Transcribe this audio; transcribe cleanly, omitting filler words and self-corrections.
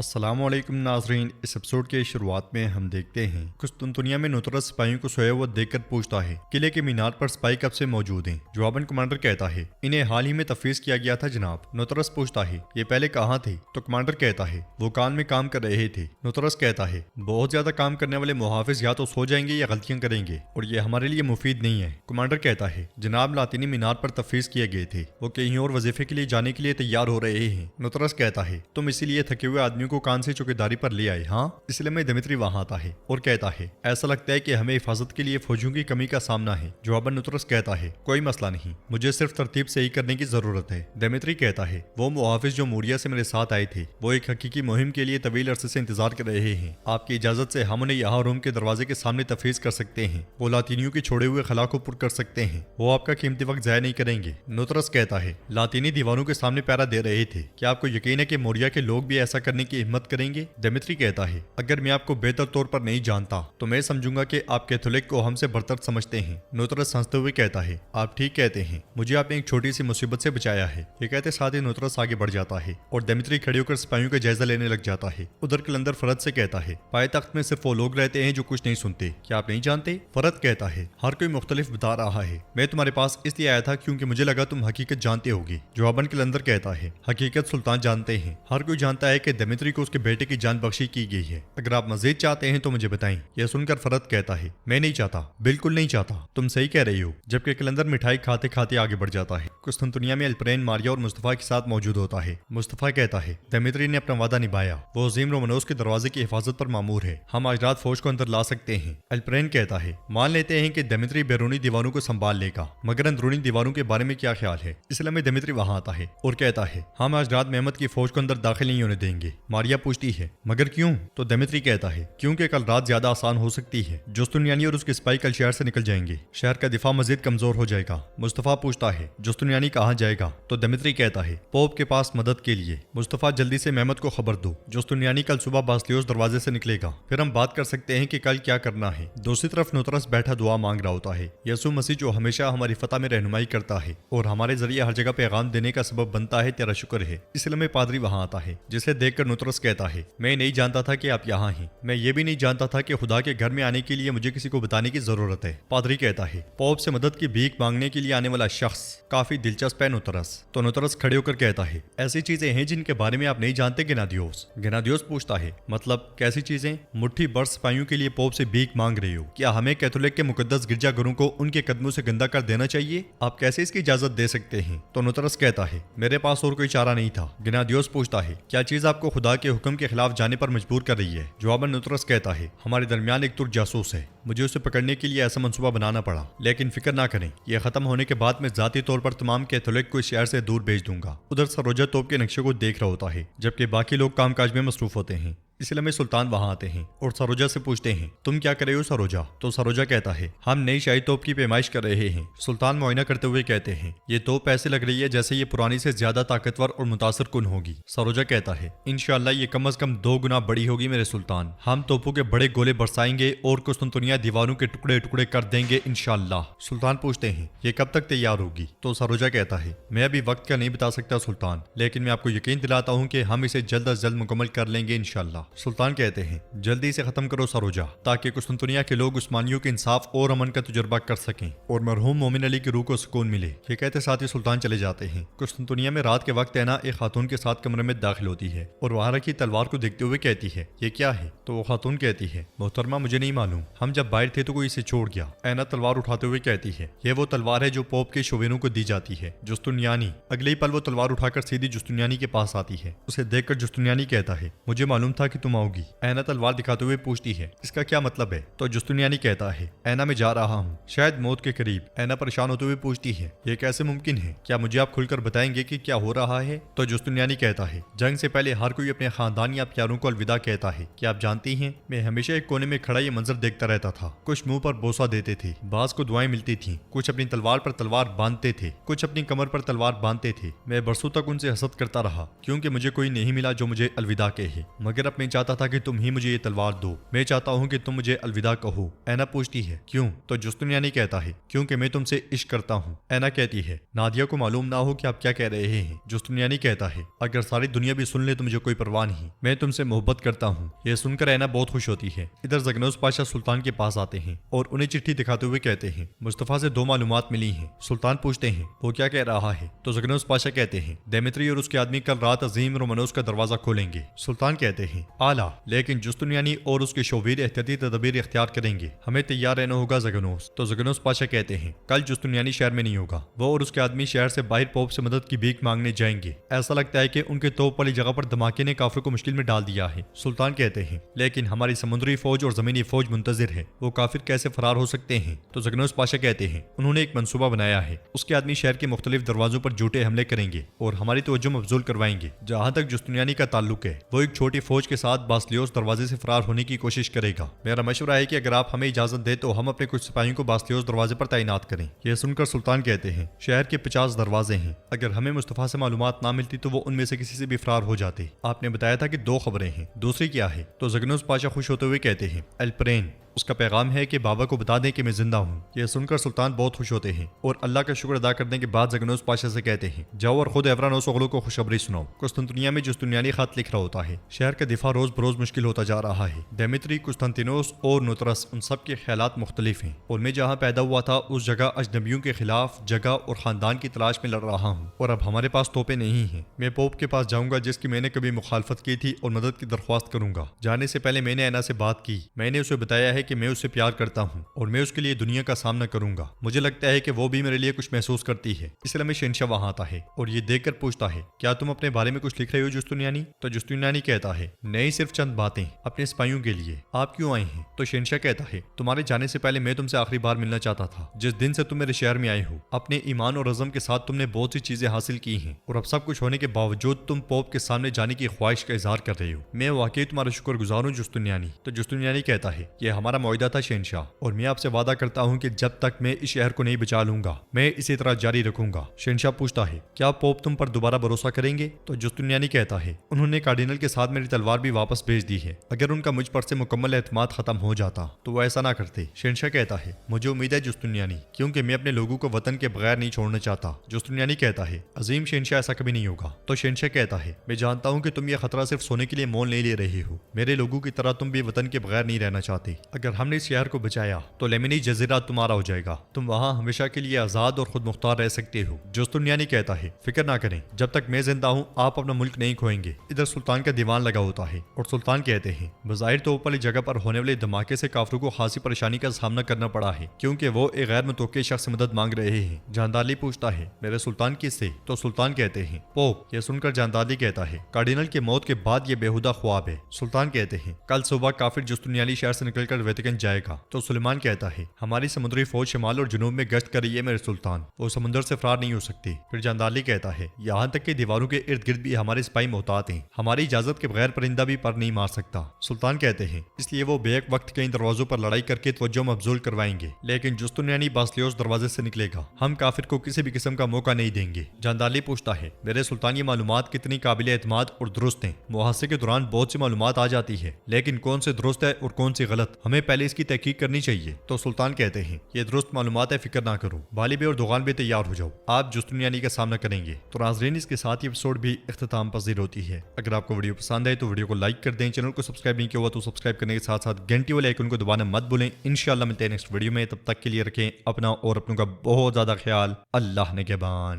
अस्सलाम वालेकुम नाजरीन। इस एपिसोड के शुरुआत में हम देखते हैं कुस्तुनतुनिया में नुतरस सिपाहियों को सोया हुआ देखकर पूछता है किले के मीनार पर सिपाही कब से मौजूद हैं। जवाबन कमांडर कहता है इन्हें हाल ही में तफवीज किया गया था जनाब। नुतरस पूछता है ये पहले कहाँ थे? तो कमांडर कहता है वो कान में काम कर रहे थे। नुतरस कहता है बहुत ज्यादा काम करने वाले मुहाफिज या तो सो जाएंगे या गलतियां करेंगे और ये हमारे लिए मुफीद नहीं है। कमांडर कहता है जनाब लातीनी मीनार पर तफवीज किए गए थे, वो कहीं और वजीफे के लिए जाने के लिए तैयार हो रहे हैं। नुतरस कहता है तुम इसीलिए थके हुए आदमियों को कान से चौकीदारी पर ले आए? हाँ, इसलिए मैं दिमित्री वहां आता है और कहता है ऐसा लगता है कि हमें हिफाजत के लिए फौजियों की कमी का सामना है। जवाबन नुतरस कहता है कोई मसला नहीं, मुझे सिर्फ तरतीब सही करने की जरूरत है। दिमित्री कहता है वो मुहाफिज जो मूरिया से मेरे साथ आए थे वो एक हकीकी मुहिम के लिए तवील अरसे से इंतजार कर रहे हैं। आपकी इजाजत से हम उन्हें यहाँ रूम के दरवाजे के सामने तफवीज कर सकते हैं। वो लातीनियों के छोड़े हुए खला को पुर कर सकते हैं। वो आपका कीमती वक्त जाया नहीं करेंगे। नुतरस कहता है लातीनी दीवारों के सामने पैरा दे रहे थे, क्या आपको यकीन है कि मोरिया के लोग भी ऐसा करने की हिम्मत करेंगे? दिमित्री कहता है अगर मैं आपको बेहतर तौर पर नहीं जानता तो मैं समझूंगा कि आप कैथोलिक को हमसे बरतर समझते हैं। नुतरस हंसते हुए कहता है आप ठीक कहते हैं, मुझे आपने एक छोटी सी मुसीबत से बचाया है। ये कहते साथ ही नुतरस आगे बढ़ जाता है और दिमित्री खड़े होकर सिपाहियों का जायजा लेने लग जाता है। उधर कलंदर फरद से कहता है पायतख्त में सिर्फ वो लोग रहते हैं जो कुछ नहीं सुनते, क्या आप नहीं जानते? फरद कहता है हर कोई मुख्तलिफ बता रहा है, मैं तुम्हारे पास इसलिए आया था क्योंकि मुझे लगा तुम हकीकत जानते होगी। जवाबन कलंदर कहता है हकीकत सुल्तान जानते हैं, हर कोई जानता है कि दिमित्री को उसके बेटे की जान बख्शी की गई है। अगर आप मजीद चाहते हैं तो मुझे बताएं। यह सुनकर फरद कहता है मैं नहीं चाहता, बिल्कुल नहीं चाहता, तुम सही कह रही हो। जबकि कलंदर मिठाई खाते खाते आगे बढ़ जाता है। कुस्तुनतुनिया में अल्परेन मारिया और मुस्तफा के साथ मौजूद होता है। मुस्तफा कहता है दिमित्री ने अपना वादा निभाया, वो अजीम रोमनोस के दरवाजे की हिफाजत पर मामूर है, हम आज रात फौज को अंदर ला सकते हैं। अल्परेन कहता है मान लेते हैं कि दिमित्री बैरूनी दीवारों को संभाल लेगा, मगर अंदरूनी दीवारों के बारे में क्या ख्याल है? इसलिए में दिमित्री वहां आता है और कहता है हम आज रात मेहमद की फौज को अंदर दाखिल नहीं होने देंगे। मारिया पूछती है मगर क्यों? तो दिमित्री कहता है क्योंकि कल रात ज्यादा आसान हो सकती है। जुस्तुनियानी और उसके सिपाही कल शहर से निकल जाएंगे, शहर का दिफा मजीद कमजोर हो जाएगा। मुस्तफा पूछता है जुस्तुनियानी कहाँ जाएगा? तो दिमित्री कहता है पोप के पास मदद के लिए। मुस्तफा जल्दी से मेहमद को खबर दो, जुस्तुनियानी कल सुबह बास्लियोस दरवाजे से निकलेगा, फिर हम बात कर सकते हैं कि कल क्या करना है। दूसरी तरफ नुतरस बैठा दुआ मांग रहा होता है। यसु मसीह जो हमेशा हमारी फतह में रहनुमाई करता है और हमारे जरिए हर जगह पैगाम देने का सबब बनता है, तेरा शुक्र है। इसलिए में पादरी वहां आता है, जिसे देखकर नुतरस कहता है मैं नहीं जानता था कि आप यहाँ हैं, मैं ये भी नहीं जानता था कि खुदा के घर में आने के लिए मुझे किसी को बताने की जरूरत है। पादरी कहता है पोप से मदद की भीख मांगने के लिए आने वाला शख्स काफी दिलचस्प है नुतरस। तो नुतरस खड़े होकर कहता है ऐसी चीजें हैं जिनके बारे में आप नहीं जानते गेनादियोस। गेनादियोस पूछता है मतलब कैसी चीजें? मुट्ठी भर सिपाहियों के लिए पोप से भीख मांग रहे हो? क्या हमें कैथोलिक के मुकद्दस गिरजाघरों को उनके कदमों से गंदा कर देना चाहिए? आप कैसे इसकी इजाजत दे सकते हैं? तो नुतरस कहता है मेरे पास और कोई चारा नहीं था। गेनादियोस पूछता है क्या चीज आपको खुदा के हुक्म के खिलाफ जाने पर मजबूर कर रही है? जवाबन नुतरस कहता है हमारे दरमियान एक तुर्क जासूस है, मुझे उसे पकड़ने के लिए ऐसा मंसूबा बनाना पड़ा, लेकिन फिक्र ना करें, यह खत्म होने के बाद मैं जाती तौर पर तमाम कैथोलिक को इस शहर से दूर भेज दूंगा। उधर सरोजा तोप के नक्शे को देख रहा होता है जबकि बाकी लोग कामकाज में मसरूफ होते हैं। इसलिए में सुल्तान वहां आते हैं और सरोजा से पूछते हैं तुम क्या कर रहे हो सरोजा? तो सरोजा कहता है हम नई शाही तोप की पैमाइश कर रहे हैं। सुल्तान मुआयना करते हुए कहते हैं ये तोप ऐसे लग रही है जैसे ये पुरानी से ज्यादा ताकतवर और मुतासर कुन होगी। सरोजा कहता है इंशाअल्लाह ये कम से कम 2 गुना बड़ी होगी मेरे सुल्तान, हम तोपों के बड़े गोले बरसाएंगे और कुस्तुनतुनिया दीवारों के टुकड़े टुकड़े कर देंगे इंशाअल्लाह। सुल्तान पूछते हैं ये कब तक तैयार होगी? तो सरोजा कहता है मैं अभी वक्त का नहीं बता सकता सुल्तान, लेकिन मैं आपको यकीन दिलाता हूँ कि हम इसे जल्द अज जल्द मुकम्मल कर लेंगे इंशाअल्लाह। सुल्तान कहते हैं जल्दी से खत्म करो सरोजा, ताकि कुस्तुनतुनिया के लोग उस्मानियों के इंसाफ और अमन का तजुर्बा कर सकें और मरहूम मोमिन अली की रूह को सुकून मिले। ये कहते साथ ही सुल्तान चले जाते हैं। कुस्तुनतुनिया में रात के वक्त ऐना एक खातून के साथ कमरे में दाखिल होती है और वहां रखी तलवार को देखते हुए कहती है ये क्या है? तो वो खातून कहती है मोहतरमा मुझे नहीं मालूम, हम जब बाहर थे तो कोई इसे छोड़ गया। ऐना तलवार उठाते हुए कहती है ये वो तलवार है जो पोप के शोवेरों को दी जाती है। जुस्तुनियानी अगले ही पल वो तलवार उठाकर सीधी जुस्तुनियानी के पास आती है। उसे देखकर जुस्तुनियानी कहता है मुझे मालूम था कि तुम आओगी। ऐना तलवार दिखाते हुए पूछती है इसका क्या मतलब है? तो जुस्तुनियानी कहता है ऐना मैं जा रहा हूँ, शायद मौत के करीब। ऐना परेशान होते हुए पूछती है ये कैसे मुमकिन है, क्या मुझे आप खुलकर बताएंगे कि क्या हो रहा है? तो जुस्तुनियानी कहता है जंग से पहले हर कोई अपने खानदान या प्यारों को अलविदा कहता है, क्या आप जानती हैं मैं हमेशा एक कोने में खड़ा ये मंजर देखता रहता था। कुछ मुंह पर बोसा देते थे, बाज को दुआएं मिलती थी, कुछ अपनी तलवार पर तलवार बांधते थे, कुछ अपनी कमर पर तलवार बांधते थे। मैं बरसों तक उनसे हसद करता रहा क्योंकि मुझे कोई नहीं मिला जो मुझे अलविदा कहे, मगर अब मैं چاہتا تھا کہ تم ہی مجھے یہ تلوار دو، میں چاہتا ہوں کہ تم مجھے الوداع کہو۔ اینا پوچھتی ہے کیوں؟ تو جستنیانی کہتا ہے کیونکہ میں تم سے عشق کرتا ہوں۔ اینا کہتی ہے نادیہ کو معلوم نہ ہو کہ آپ کیا کہہ رہے ہیں۔ جستنیانی کہتا ہے اگر ساری دنیا بھی سن لے تو مجھے کوئی پرواہ نہیں، میں تم سے محبت کرتا ہوں۔ یہ سن کر اینا بہت خوش ہوتی ہے۔ ادھر زگنوس پاشا سلطان کے پاس آتے ہیں اور انہیں چٹھی دکھاتے ہوئے کہتے ہیں مصطفیٰ سے 2 معلومات ملی ہیں۔ سلطان پوچھتے ہیں وہ کیا کہہ رہا ہے؟ تو زگنوس پاشا کہتے ہیں دیمیتری اور اس کے آدمی کل رات عظیم رومانوس کا دروازہ کھولیں گے۔ سلطان کہتے ہیں اعلیٰ، لیکن جستنیانی اور اس کے شوویر احتیاطی تدابیر اختیار کریں گے، ہمیں تیار رہنا ہوگا زگنوس۔ تو زگنوس پاشا کہتے ہیں کل جستنیانی شہر میں نہیں ہوگا، وہ اور اس کے آدمی شہر سے باہر پوپ سے مدد کی بھیک مانگنے جائیں گے۔ ایسا لگتا ہے کہ ان کے توپ والی جگہ پر دھماکے نے کافروں کو مشکل میں ڈال دیا ہے۔ سلطان کہتے ہیں لیکن ہماری سمندری فوج اور زمینی فوج منتظر ہے، وہ کافر کیسے فرار ہو سکتے ہیں؟ تو زگنوس پاشا کہتے ہیں انہوں نے ایک منصوبہ بنایا ہے، اس کے آدمی شہر کے مختلف دروازوں پر جھوٹے حملے کریں گے اور ہماری توجہ مبذول کروائیں گے۔ جہاں تک جستنیانی کا تعلق ہے وہ ایک چھوٹی فوج کے ساتھ باسلیوس دروازے سے فرار ہونے کی کوشش کرے گا۔ میرا مشورہ ہے کہ اگر آپ ہمیں اجازت دیں تو ہم اپنے کچھ سپاہیوں کو باسلیوس دروازے پر تعینات کریں۔ یہ سن کر سلطان کہتے ہیں شہر کے 50 دروازے ہیں، اگر ہمیں مصطفیٰ سے معلومات نہ ملتی تو وہ ان میں سے کسی سے بھی فرار ہو جاتے۔ آپ نے بتایا تھا کہ 2 خبریں ہیں، دوسری کیا ہے؟ تو زگنوس پاشا خوش ہوتے ہوئے کہتے ہیں الپرین، اس کا پیغام ہے کہ بابا کو بتا دیں کہ میں زندہ ہوں۔ یہ سن کر سلطان بہت خوش ہوتے ہیں اور اللہ کا شکر ادا کرنے کے بعد زگنوس پاشا سے کہتے ہیں جاؤ اور خود ایورانوس اغلو کو خوشخبری سناؤ۔ قسطنطنیہ میں جستنیانی خط لکھ رہا ہوتا ہے، شہر کا دفاع روز بروز مشکل ہوتا جا رہا ہے۔ دیمیتری، قسطنطینوس اور نوترس، ان سب کے خیالات مختلف ہیں اور میں جہاں پیدا ہوا تھا اس جگہ اجنبیوں کے خلاف جگہ اور خاندان کی تلاش میں لڑ رہا ہوں، اور اب ہمارے پاس توپیں نہیں ہیں۔ میں پوپ کے پاس جاؤں گا جس کی میں نے کبھی مخالفت کی تھی اور مدد کی درخواست کروں گا۔ جانے سے پہلے میں نے اینا سے بات کی، میں نے اسے بتایا ہے کہ میں اسے پیار کرتا ہوں اور میں اس کے لیے دنیا کا سامنا کروں گا۔ مجھے لگتا ہے کہ وہ بھی میرے لیے کچھ محسوس کرتی ہے۔ اس لیے میں شہنشاہ وہاں آتا ہے اور یہ دیکھ کر پوچھتا ہے کیا تم اپنے بارے میں کچھ لکھ رہے ہو جستنیانی؟ تو جستنیانی کہتا ہے نہیں، صرف چند باتیں اپنے سپاہیوں کے لیے۔ آپ کیوں آئے ہیں؟ تو شہنشاہ کہتا ہے تمہارے جانے سے پہلے میں تم سے آخری بار ملنا چاہتا تھا، جس دن سے تم میرے شہر میں آئے ہو۔ اپنے ایمان اور عزم کے ساتھ تم نے بہت سی چیزیں حاصل کی ہیں اور اب سب کچھ ہونے کے باوجود تم پوپ کے سامنے جانے کی خواہش کا اظہار کر رہے ہو۔ میں واقعی تمہارا شکر گزار ہوں جستنیانی۔ تو جستنیانی کہتا ہے یہ ہمارا معاہدہ تھا شہنشاہ، اور میں آپ سے وعدہ کرتا ہوں کہ جب تک میں اس شہر کو نہیں بچا لوں گا میں اسی طرح جاری رکھوں گا۔ شہنشاہ پوچھتا ہے کیا پوپ تم پر دوبارہ بھروسہ کریں گے؟ تو جستنیانی کہتا ہے انہوں نے کارڈینل کے ساتھ میری تلوار بھی واپس بھیج دی ہے، اگر ان کا مجھ پر سے مکمل اعتماد ختم ہو جاتا تو وہ ایسا نہ کرتے۔ شہنشاہ کہتا ہے مجھے امید ہے جستنیانی، کیونکہ میں اپنے لوگوں کو وطن کے بغیر نہیں چھوڑنا چاہتا۔ جستنیانی کہتا ہے عظیم شہنشاہ ایسا کبھی نہیں ہوگا۔ تو شہنشاہ کہتا ہے میں جانتا ہوں کہ تم یہ خطرہ صرف سونے کے لیے مول نہیں لے رہے ہو، میرے لوگوں کی طرح تم بھی وطن کے بغیر نہیں رہنا چاہتے۔ اگر ہم نے اس شہر کو بچایا تو لیمنی جزیرہ تمہارا ہو جائے گا، تم وہاں ہمیشہ کے لیے آزاد اور خود مختار رہ سکتے ہو۔ جستنیانی کہتا ہے فکر نہ کریں، جب تک میں زندہ ہوں آپ اپنا ملک نہیں کھوئیں گے۔ ادھر سلطان کا دیوان لگا ہوتا ہے اور سلطان کہتے ہیں بظاہر تو اوپر جگہ پر ہونے والے دھماکے سے کافروں کو خاصی پریشانی کا سامنا کرنا پڑا ہے، کیونکہ وہ ایک غیر متوقع شخص سے مدد مانگ رہے ہیں۔ جاندالی پوچھتا ہے میرے سلطان کس سے؟ تو سلطان کہتے ہیں پوپ۔ یہ سن کر جاندالی کہتا ہے کارڈینل کی موت کے بعد یہ بےہودہ خواب ہے۔ سلطان کہتے ہیں کل صبح کافر جستنیانی شہر سے نکل کر ویٹیکن جائے گا۔ تو سلیمان کہتا ہے ہماری سمندری فوج شمال اور جنوب میں گشت کر رہی ہے میرے سلطان، وہ سمندر سے فرار نہیں ہو سکتی۔ پھر جاندالی کہتا ہے یہاں تک کہ دیواروں کے ارد گرد بھی ہمارے سپاہی محتاط ہیں، ہماری اجازت کے بغیر پرندہ بھی پر نہیں مار سکتا۔ سلطان کہتے ہیں اس لیے وہ بیک وقت کئی دروازوں پر لڑائی کر کے توجہ مبذول کروائیں گے، لیکن جستنیانی باسلیوس دروازے سے نکلے گا، ہم کافر کو کسی بھی قسم کا موقع نہیں دیں گے۔ جاندالی پوچھتا ہے میرے سلطان یہ معلومات کتنی قابل اعتماد اور درست ہیں؟ محاصرے کے دوران بہت سی معلومات آ جاتی ہے، لیکن کون سے درست ہے اور کون سی غلط، ہمیں پہلے اس کی تحقیق کرنی چاہیے۔ تو سلطان کہتے ہیں یہ درست معلومات ہے، فکر نہ کرو، بالی بھی اور دوغال بھی تیار ہو جاؤ، آپ جستنیانی کا سامنا کریں گے۔ تو ناظرین اس کے ساتھ یہ ایپیسوڈ بھی اختتام پذیر ہوتی ہے۔ اگر آپ کو ویڈیو پسند آئے تو ویڈیو کو لائک کر دیں، چینل کو سبسکرائب نہیں کیا ہوا تو سبسکرائب کرنے کے ساتھ ساتھ گھنٹی والے آئیکن کو دبانا مت بھولیں۔ انشاءاللہ ملتے ہیں نیکسٹ ویڈیو میں، تب تک کے لیے رکھیں اپنا اور اپنوں کا بہت زیادہ خیال۔ اللہ نگہبان۔